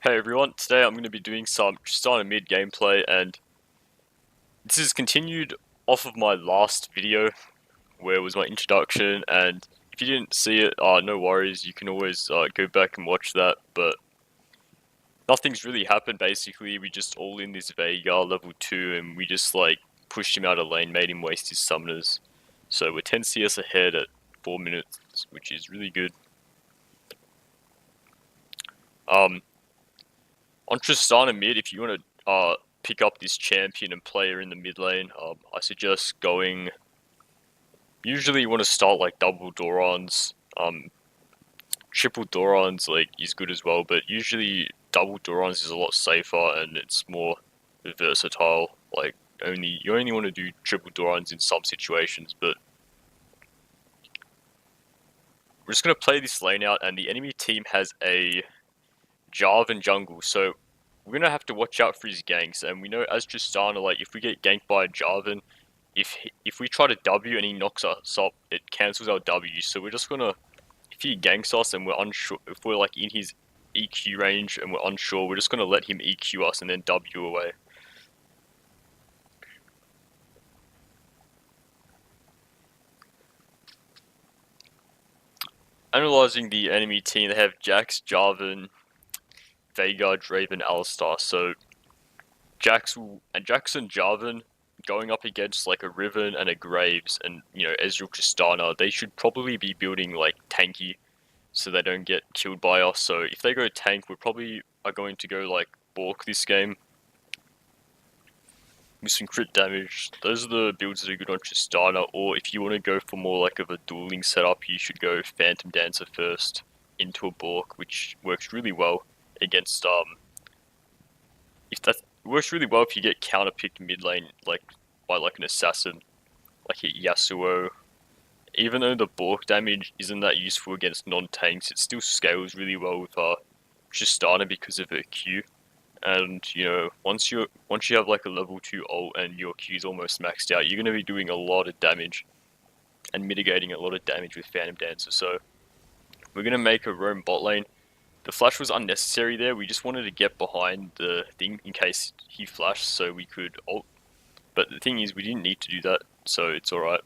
Hey everyone, today I'm going to be doing some Tristana Mid gameplay, and this is continued off of my last video where it was my introduction, and if you didn't see it, no worries, you can always go back and watch that, but nothing's really happened basically. We just all in this Veigar level 2 and we just pushed him out of lane, made him waste his summoners. So we're 10 CS ahead at 4 minutes, which is really good. On Tristana Mid, if you want to pick up this champion and player in the mid lane, I suggest going. Usually, you want to start like double Dorons. Triple Dorons is good as well, but usually double Dorons is a lot safer and it's more versatile. You only want to do triple Dorons in some situations, but we're just gonna play this lane out, and the enemy team has a Jarvan jungle, so we're gonna have to watch out for his ganks. And we know as Tristana, if we get ganked by a Jarvan, if we try to W and he knocks us up, it cancels our W. So we're just gonna, if he ganks us and we're unsure, if we're in his EQ range and we're unsure, we're just gonna let him EQ us and then W away. Analyzing the enemy team, they have Jax, Jarvan, Veigar, Draven, Alistar. So Jax and Jarvan going up against a Riven and a Graves and Ezreal Tristana, they should probably be building tanky so they don't get killed by us. So if they go tank, we probably are going to go Bork this game with some crit damage. Those are the builds that are good on Tristana. Or if you want to go for more of a dueling setup, you should go Phantom Dancer first into a Bork, which works really well against it works really well if you get counter-picked mid lane by an assassin, like a Yasuo. Even though the Bork damage isn't that useful against non-tanks, it still scales really well with Tristana because of her Q. And once you have a level 2 ult and your Q is almost maxed out, you're going to be doing a lot of damage and mitigating a lot of damage with Phantom Dancer. So we're going to make a roam bot lane. The flash was unnecessary there. We just wanted to get behind the thing in case he flashed so we could ult. But the thing is, we didn't need to do that, so it's alright.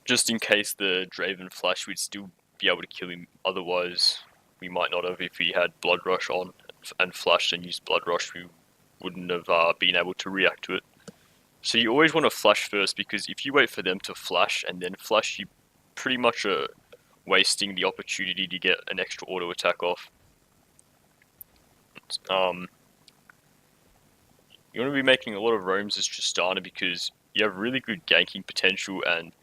Just in case the Draven flash, we'd still be able to kill him. Otherwise, we might not have. If we had Blood Rush on and flashed and used Blood Rush, we wouldn't have been able to react to it. So you always want to flash first, because if you wait for them to flash and then flash, you pretty much are wasting the opportunity to get an extra auto attack off. You want to be making a lot of roams as Tristana because you have really good ganking potential, and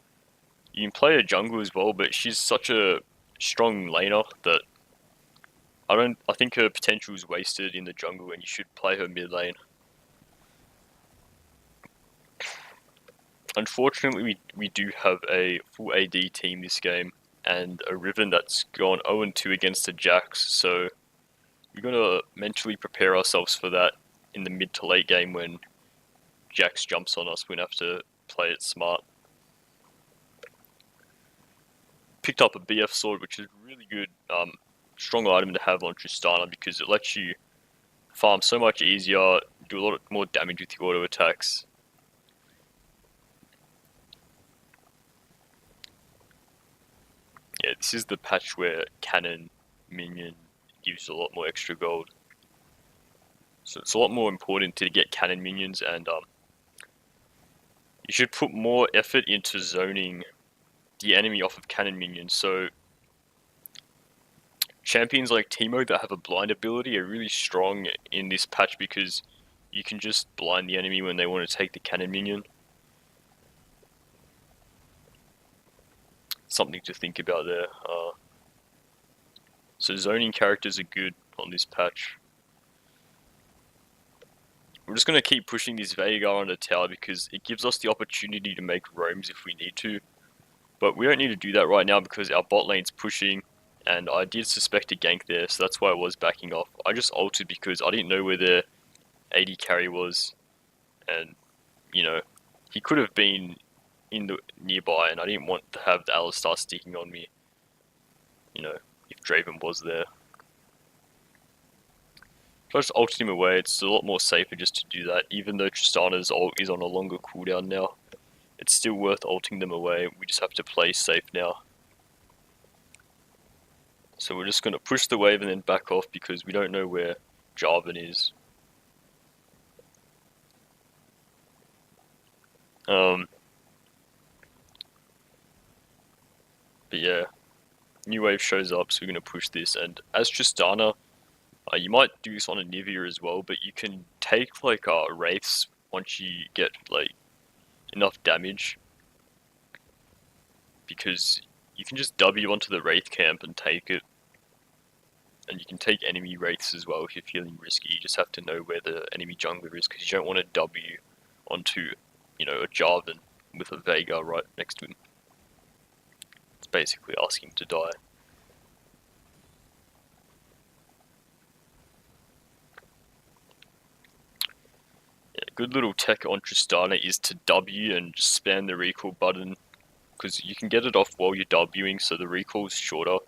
you can play a jungle as well, but she's such a strong laner that I think her potential is wasted in the jungle, and you should play her mid lane. Unfortunately, we do have a full AD team this game, and a Riven that's gone 0-2 against a Jax, so we're going to mentally prepare ourselves for that in the mid to late game. When Jax jumps on us, we're going to have to play it smart. Picked up a BF sword, which is really good, strong item to have on Tristana because it lets you farm so much easier, do a lot more damage with your auto attacks. Yeah, this is the patch where Cannon Minion gives a lot more extra gold. So it's a lot more important to get Cannon Minions, and you should put more effort into zoning the enemy off of Cannon Minions. So champions like Teemo that have a blind ability are really strong in this patch because you can just blind the enemy when they want to take the Cannon Minion. Something to think about there. So zoning characters are good on this patch. We're just going to keep pushing this Veigar on the tower because it gives us the opportunity to make roams if we need to. But we don't need to do that right now because our bot lane's pushing, and I did suspect a gank there, so that's why I was backing off. I just ulted because I didn't know where their AD carry was, and he could have been in the nearby, and I didn't want to have the Alistar sticking on me. if Draven was there. If I just ulted him away, it's a lot more safer just to do that. Even though Tristana's ult is on a longer cooldown now, it's still worth ulting them away. We just have to play safe now. So we're just going to push the wave and then back off because we don't know where Jarvan is. But yeah, new wave shows up, so we're going to push this. And as Tristana, you might do this on a Nivea as well, but you can take like wraiths once you get like enough damage, because you can just W onto the wraith camp and take it. And you can take enemy wraiths as well if you're feeling risky. You just have to know where the enemy jungler is, because you don't want to W onto, you know, a Jarvan with a Veigar right next to him. It's basically asking to die. Yeah, good little tech on Tristana is to W and just spam the recall button, because you can get it off while you're Wing, so the recall is shorter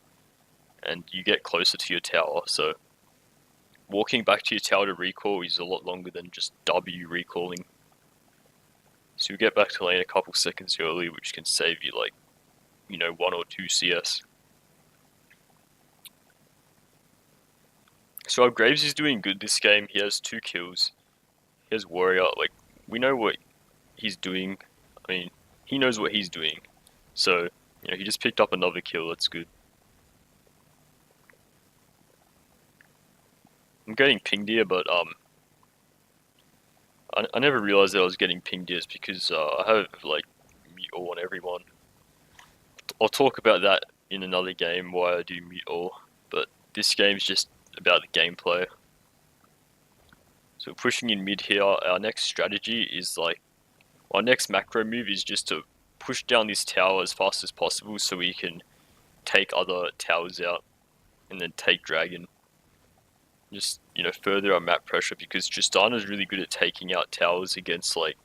and you get closer to your tower. So walking back to your tower to recall is a lot longer than just W recalling. So you get back to lane a couple seconds early, which can save you like, you know, 1 or 2 CS. So our Graves is doing good this game. He has 2 kills. He has Warrior. Like, we know what he's doing. I mean, he knows what he's doing. So, you know, he just picked up another kill. That's good. I'm getting pinged here, but I never realized that I was getting pinged here because I have like mute all on everyone. I'll talk about that in another game, why I do mute all, but this game's just about the gameplay. So pushing in mid here, our next strategy is like, our next macro move is just to push down this tower as fast as possible so we can take other towers out and then take dragon. Just, you know, further our map pressure, because Tristana is really good at taking out towers against like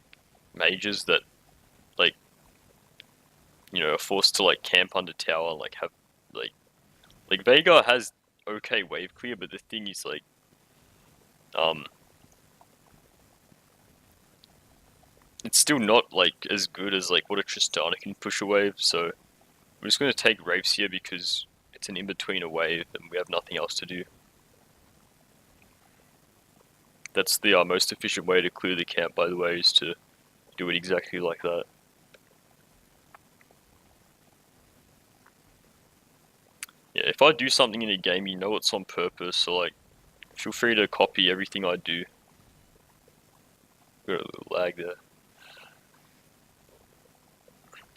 mages that like, you know, are forced to like camp under tower and like have like Veigar has okay wave clear, but the thing is like it's still not like as good as like what a Tristana can push a wave. So we're just going to take Wraiths here because it's an in-between a wave and we have nothing else to do. That's the most efficient way to clear the camp, by the way, is to do it exactly like that. Yeah, if I do something in a game, you know it's on purpose, so like, feel free to copy everything I do. Got a little lag there.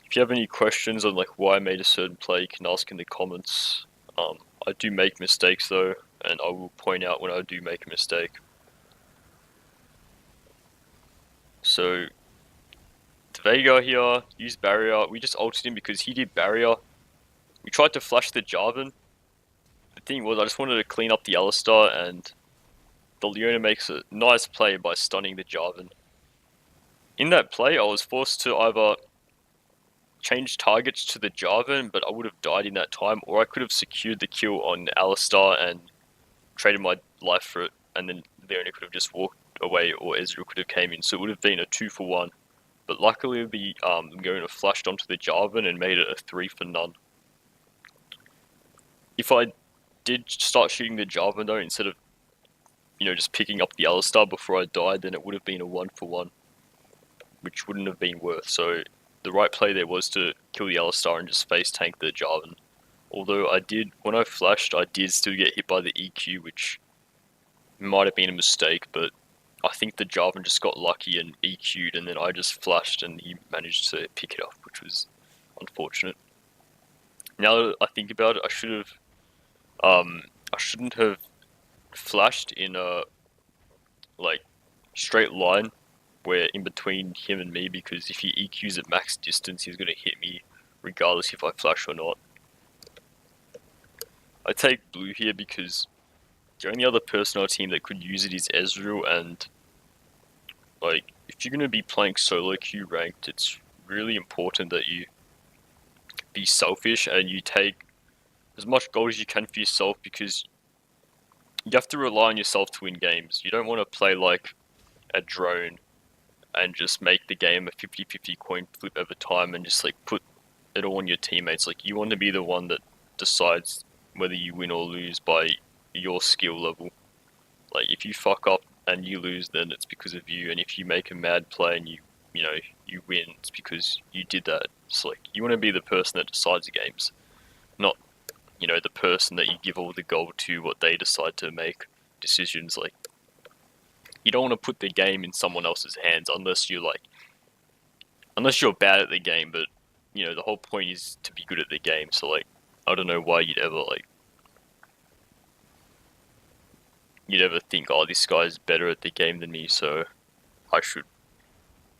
If you have any questions on like why I made a certain play, you can ask in the comments. I do make mistakes though, and I will point out when I do make a mistake. So, Veigar here, used barrier. We just ulted him because he did barrier. We tried to flash the Jarvan. The thing was, I just wanted to clean up the Alistar, and the Leona makes a nice play by stunning the Jarvan. In that play, I was forced to either change targets to the Jarvan, but I would have died in that time, or I could have secured the kill on Alistar and traded my life for it, and then Leona could have just walked away, or Ezreal could have came in, so it would have been a 2-for-1. But luckily, the Leona flashed onto the Jarvan and made it a 3-for-none. If I did start shooting the Jarvan though, instead of, you know, just picking up the Alistar before I died, then it would have been a 1-for-1, which wouldn't have been worth. So the right play there was to kill the Alistar and just face tank the Jarvan. Although I did, when I flashed, I did still get hit by the EQ, which might have been a mistake, but I think the Jarvan just got lucky and EQ'd, and then I just flashed and he managed to pick it up, which was unfortunate. Now that I think about it, I shouldn't have flashed in a like straight line where in between him and me, because if he EQs at max distance, he's going to hit me regardless if I flash or not. I take blue here because the only other person on our team that could use it is Ezreal, and like, if you're going to be playing solo queue ranked, it's really important that you be selfish and you take as much gold as you can for yourself, because you have to rely on yourself to win games. You don't want to play like a drone and just make the game a 50-50 coin flip over time and just like put it all on your teammates. Like, you want to be the one that decides whether you win or lose by your skill level. Like, if you fuck up and you lose, then it's because of you, and if you make a mad play and you know, you win, it's because you did that. So like, you want to be the person that decides the games, not, you know, the person that you give all the gold to what they decide to make decisions. Like, you don't want to put the game in someone else's hands unless you're bad at the game. But you know, the whole point is to be good at the game. So like, I don't know why you'd ever think, oh, this guy's better at the game than me, so I should,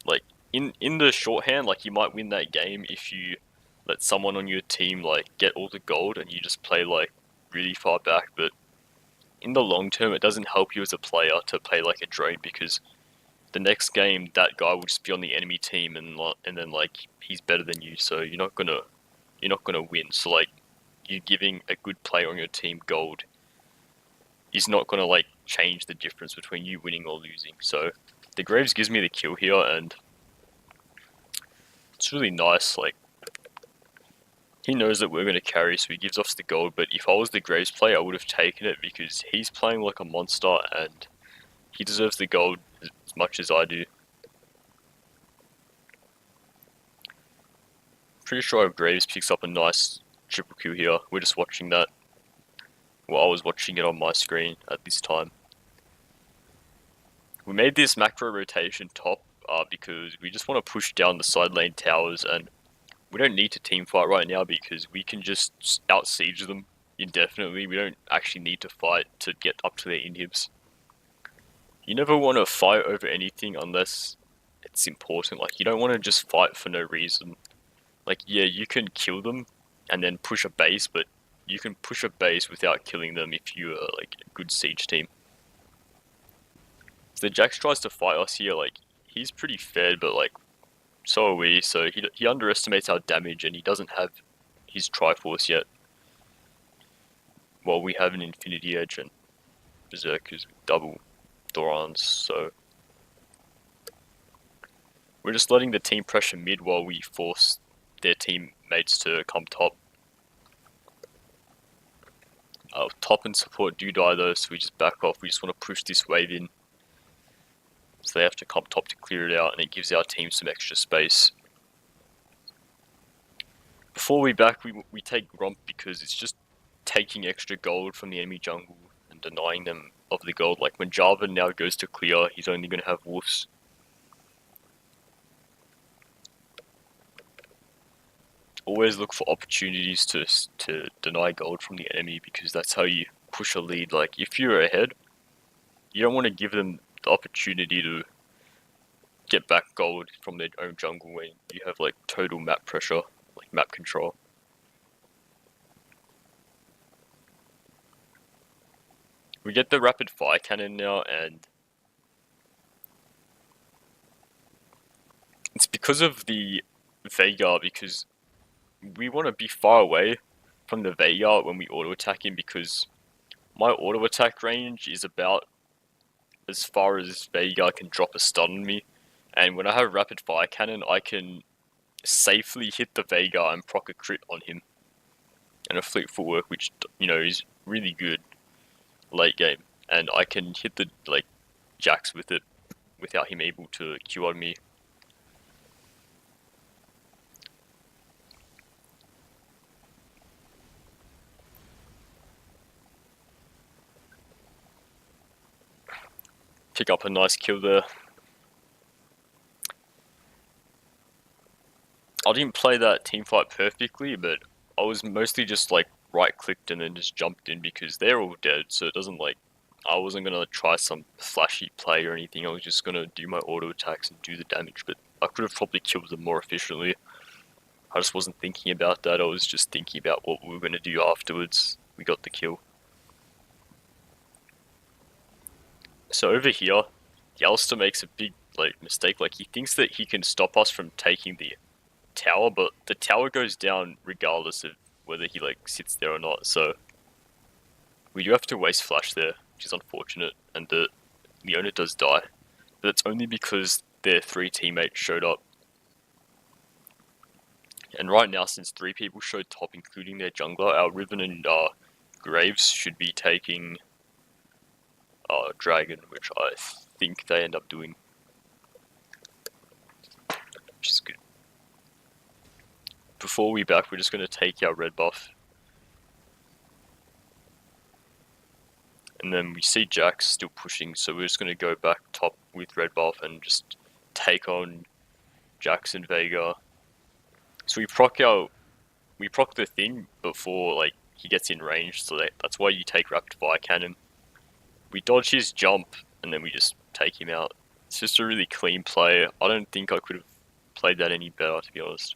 like, in the shorthand, like, you might win that game if you let someone on your team like get all the gold and you just play like really far back. But in the long term, it doesn't help you as a player to play like a drone, because the next game that guy will just be on the enemy team, and then like, he's better than you, so you're not gonna win. So like, you giving a good player on your team gold is not gonna like change the difference between you winning or losing. So the Graves gives me the kill here, and it's really nice. Like, he knows that we're going to carry, so he gives us the gold. But if I was the Graves player, I would have taken it, because he's playing like a monster and he deserves the gold as much as I do. Pretty sure Graves picks up a nice triple kill here. We're just watching that. Well, I was watching it on my screen at this time. We made this macro rotation top because we just want to push down the side lane towers, and we don't need to team fight right now because we can just out siege them indefinitely. We don't actually need to fight to get up to their inhibs. You never want to fight over anything unless it's important. Like, you don't want to just fight for no reason. Like, yeah, you can kill them and then push a base, but you can push a base without killing them if you are like a good siege team. So the Jax tries to fight us here. Like, he's pretty fed, but like, so are we. So he underestimates our damage, and he doesn't have his Triforce yet. Well, we have an Infinity Edge and Berserkers with double Thorons, so we're just letting the team pressure mid while we force their teammates to come top. Top and support do die though, so we just back off. We just want to push this wave in. So they have to come top to clear it out, and it gives our team some extra space. Before we back, we take Gromp, because it's just taking extra gold from the enemy jungle and denying them of the gold. Like, when Jarvan now goes to clear, he's only going to have wolves. Always look for opportunities to deny gold from the enemy, because that's how you push a lead. Like, if you're ahead, you don't want to give them the opportunity to get back gold from their own jungle when you have like total map pressure, like map control. We get the rapid fire cannon now, and it's because of the Veigar, because we want to be far away from the Veigar when we auto attack him, because my auto attack range is about as far as Veigar can drop a stun on me, and when I have rapid fire cannon, I can safely hit the Veigar and proc a crit on him, and a fleet footwork, which, you know, is really good late game, and I can hit the like Jax with it without him able to Q on me. Pick up a nice kill there. I didn't play that teamfight perfectly, but I was mostly just like right clicked and then just jumped in, because they're all dead, so it doesn't like, I wasn't gonna try some flashy play or anything. I was just gonna do my auto attacks and do the damage, but I could have probably killed them more efficiently. I just wasn't thinking about that. I was just thinking about what we were gonna do afterwards. We got the kill. So over here, Yalster makes a big like mistake. Like, he thinks that he can stop us from taking the tower, but the tower goes down regardless of whether he like sits there or not. So we do have to waste flash there, which is unfortunate, and the Leona does die. But it's only because their 3 teammates showed up. And right now, since 3 people showed top, including their jungler, our Riven and Graves should be taking Dragon, which I think they end up doing, which is good. Before we back, we're just going to take our red buff. And then we see Jax still pushing, so we're just going to go back top with red buff and just take on Jax and Veigar. So we proc the thing before like he gets in range, so that's why you take rapid fire cannon. We dodge his jump and then we just take him out. It's just a really clean play. I don't think I could have played that any better, to be honest.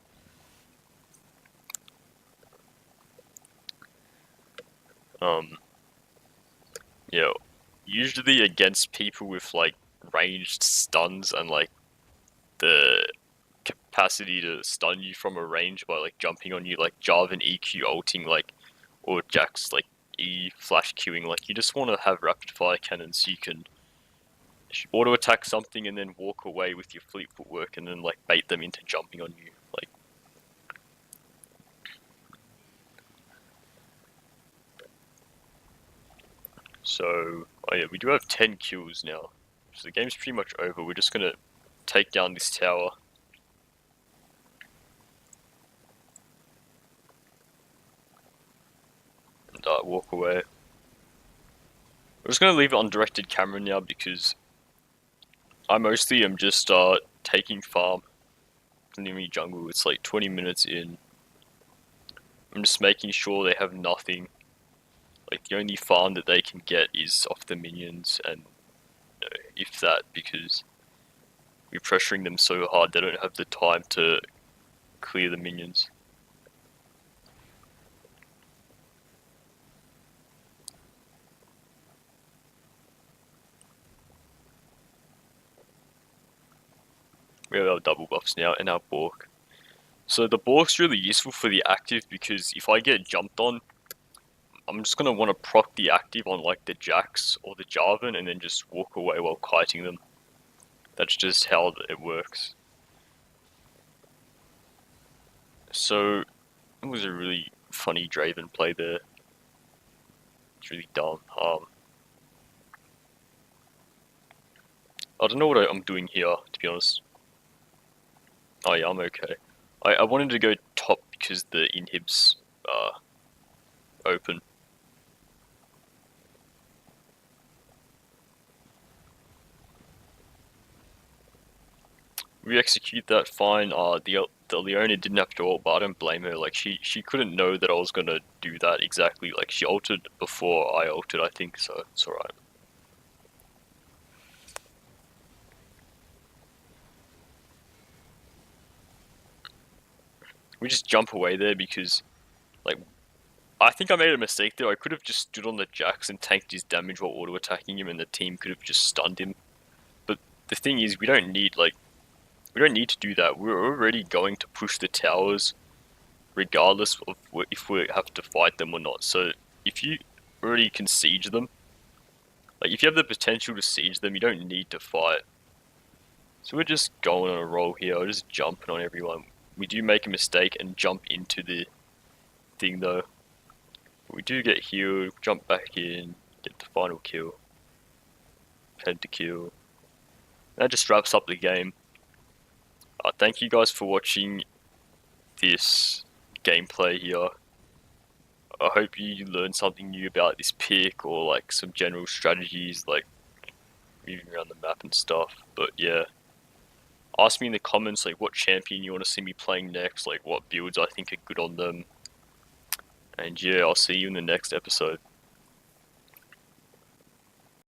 Yeah, usually against people with like ranged stuns and like the capacity to stun you from a range by like jumping on you, like Jarvan EQ ulting, like, or Jax like E flash queuing, like you just want to have rapid fire cannons so you can auto attack something and then walk away with your fleet footwork and then like bait them into jumping on you. Like, so oh yeah, we do have 10 kills now, so the game's pretty much over. We're just gonna take down this tower. And walk away. We're just gonna leave it on directed camera now because I mostly am just taking farm from the enemy jungle. It's like 20 minutes in. I'm just making sure they have nothing. Like the only farm that they can get is off the minions, and you know, if that, because we're pressuring them so hard they don't have the time to clear the minions. We have our double buffs now and our Bork. So the Bork's really useful for the active because if I get jumped on, I'm just gonna want to proc the active on like the Jax or the Jarvan and then just walk away while kiting them. That's just how it works. So it was a really funny Draven play there. It's really dumb. I don't know what I'm doing here, to be honest. Oh yeah, I'm okay. I wanted to go top because the inhibs are open. We execute that fine. The Leona didn't have to ult, but I don't blame her. Like she couldn't know that I was gonna do that exactly. Like she ulted before I ulted, I think. So it's alright. We just jump away there because, like, I think I made a mistake there. I could have just stood on the Jax and tanked his damage while auto attacking him, and the team could have just stunned him. But the thing is, we don't need to do that. We're already going to push the towers regardless of if we have to fight them or not. So if you already can siege them, like if you have the potential to siege them, you don't need to fight. So we're just going on a roll here. We're just jumping on everyone. We do make a mistake and jump into the thing though. But we do get healed, jump back in, get the final kill. Pentakill. That just wraps up the game. Thank you guys for watching this gameplay here. I hope you learned something new about this pick or like some general strategies like moving around the map and stuff. But yeah, ask me in the comments like what champion you want to see me playing next, like what builds I think are good on them. And yeah, I'll see you in the next episode.